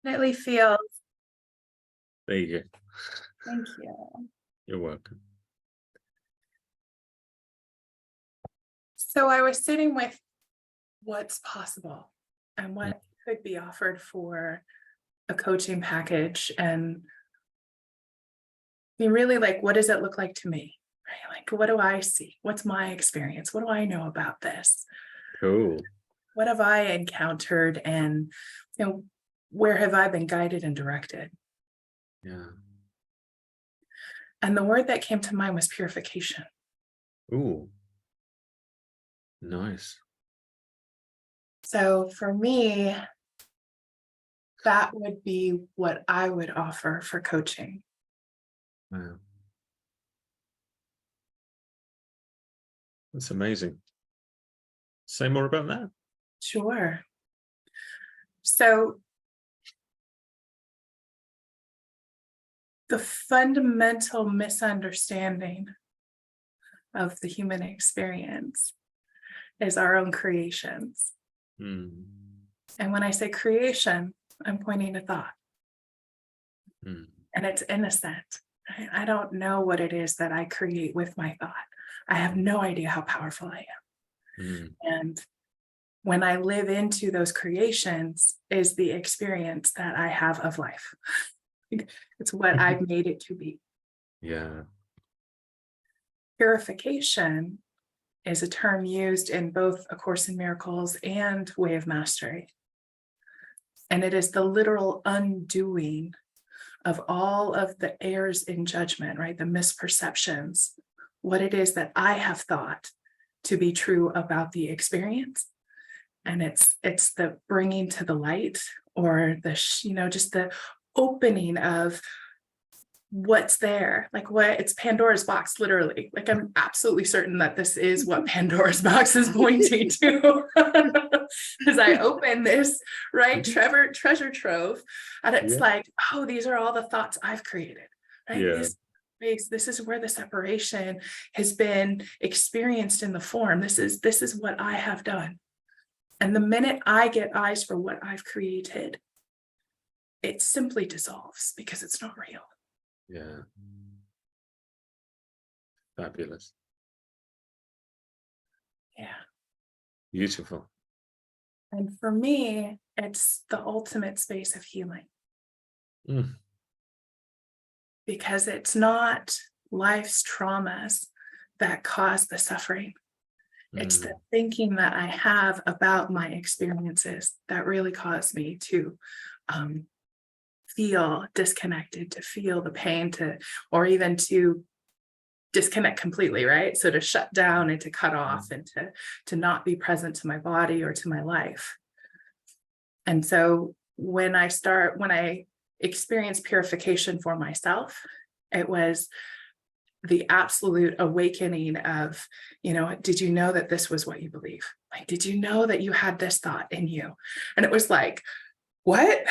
Definitely feels. There you go. Thank you. You're welcome. So I was sitting with what's possible and what could be offered for a coaching package, and be really like, what does it look like to me? Right? Like, what do I see? What's my experience? What do I know about this? Cool. What have I encountered, and where have I been guided and directed? Yeah. And the word that came to mind was purification. Ooh. Nice. So for me, that would be what I would offer for coaching. Wow. That's amazing. Say more about that. Sure. So the fundamental misunderstanding of the human experience is our own creations. Mm. And when I say creation, I'm pointing to thought. Mm. And it's innocent. I don't know what it is that I create with my thought. I have no idea how powerful I am. Mm. And when I live into those creations is the experience that I have of life. It's what I've made it to be. Yeah. Purification is a term used in both A Course in Miracles and Way of Mastery. And it is the literal undoing of all of the errors in judgment, right? The misperceptions, what it is that I have thought to be true about the experience. And it's the bringing to the light, or the, just the opening of what's there, like what it's Pandora's box, literally. Like I'm absolutely certain that this is what Pandora's box is pointing to. As I open this, right, treasure trove, and it's like, oh, these are all the thoughts I've created, right? Yeah. This is where the separation has been experienced in the form. This is what I have done. And the minute I get eyes for what I've created, it simply dissolves because it's not real. Yeah. Fabulous. Yeah. Beautiful. And for me, it's the ultimate space of healing. Mm. Because it's not life's traumas that cause the suffering. It's the thinking that I have about my experiences that really cause me to feel disconnected, to feel the pain, or even to disconnect completely, right? So to shut down and to cut off and to not be present to my body or to my life. And so when I experienced purification for myself, it was the absolute awakening of, did you know that this was what you believe? Like, did you know that you had this thought in you? And it was like, what?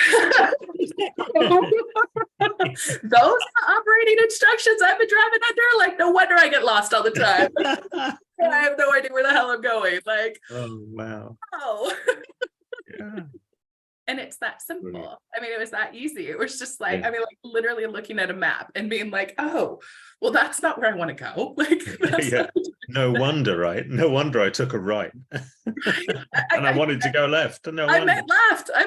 Those operating instructions I've been driving under? Like, no wonder I get lost all the time. I have no idea where the hell I'm going. Like, oh, wow. Oh. Yeah. And it's that simple. Brilliant. I mean, it was that easy. It was just like, like literally looking at a map and being like, oh, well, that's not where I want to go. Like, no wonder, right? No wonder I took a right. And I wanted to go left. No I meant left. I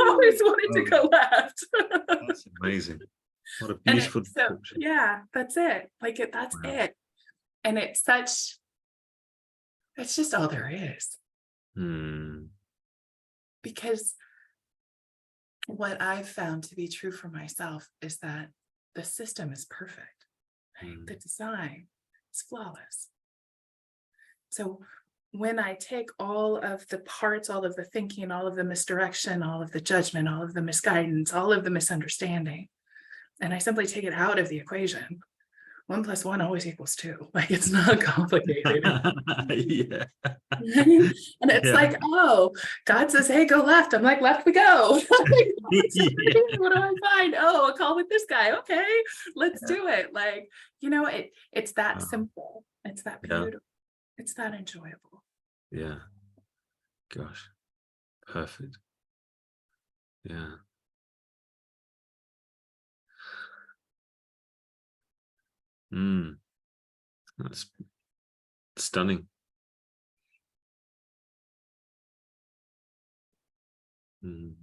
always wanted to go left. That's amazing. What a beautiful description. Yeah, that's it. Like that's it. And it's just all there is. Because what I've found to be true for myself is that the system is perfect. Right? The design is flawless. So when I take all of the parts, all of the thinking, all of the misdirection, all of the judgment, all of the misguidance, all of the misunderstanding, and I simply take it out of the equation, 1 + 1 always equals 2. Like, it's not complicated. Yeah. And it's like, oh, God says, hey, go left. I'm like, left we go. What do I find? Oh, a call with this guy. Okay, let's do it. Like, it's that simple. It's that beautiful. It's that enjoyable. Yeah. Gosh. Perfect. Yeah. That's stunning. It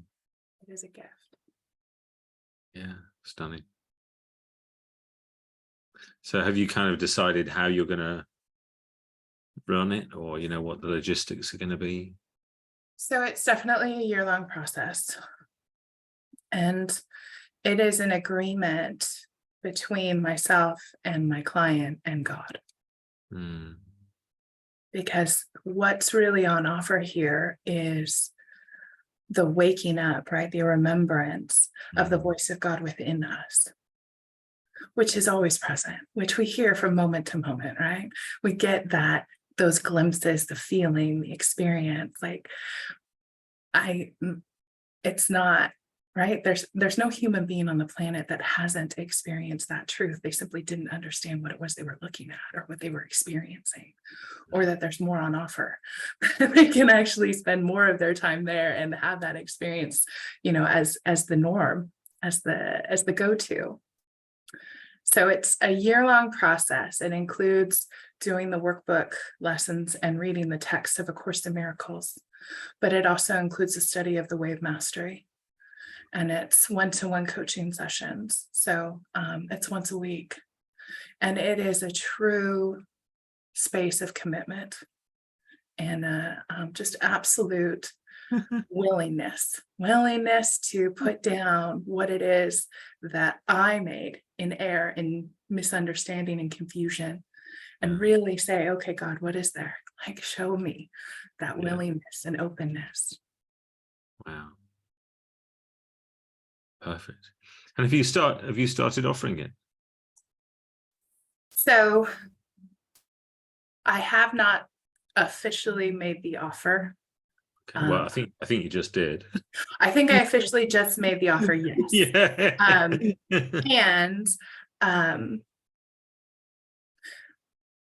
is a gift. Yeah, stunning. So have you kind of decided how you're going to run it, or what the logistics are going to be? So it's definitely a year-long process. And it is an agreement between myself and my client and God. Because what's really on offer here is the waking up, right? The remembrance of the voice of God within us, which is always present, which we hear from moment to moment, right? We get those glimpses, the feeling, the experience. Like it's not, right? There's no human being on the planet that hasn't experienced that truth. They simply didn't understand what it was they were looking at or what they were experiencing, or that there's more on offer. They can actually spend more of their time there and have that experience, as the norm, as the go-to. So it's a year-long process. It includes doing the workbook lessons and reading the text of A Course in Miracles, but it also includes a study of the Way of Mastery. And it's one-to-one coaching sessions. So it's once a week. And it is a true space of commitment and just absolute willingness to put down what it is that I made in error, in misunderstanding and confusion, and really say, okay, God, what is there? Like, show me that willingness and openness. Wow. Perfect. And have you started offering it? So I have not officially made the offer. Okay. Well, I think you just did. I think I officially just made the offer, yes. Yeah. And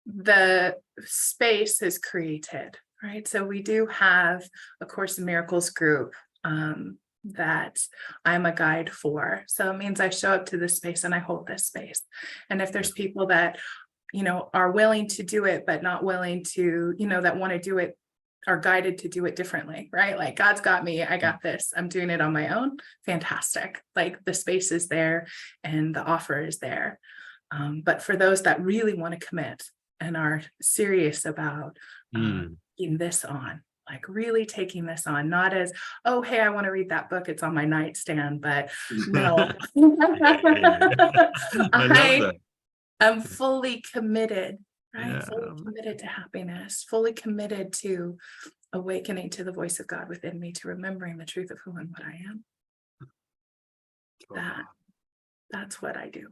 the space is created, right? So we do have a Course in Miracles group that I'm a guide for. So it means I show up to this space and I hold this space. And if there's people that, are willing to do it, but not willing to, that want to do it, are guided to do it differently, right? Like, God's got me, I got this, I'm doing it on my own. Fantastic. Like, the space is there and the offer is there. But for those that really want to commit and are serious about taking this on, like really taking this on, not as, oh, hey, I want to read that book, it's on my nightstand, but no. I'm fully committed, right? Fully committed to happiness, fully committed to awakening to the voice of God within me, to remembering the truth of who and what I am. That's what I do.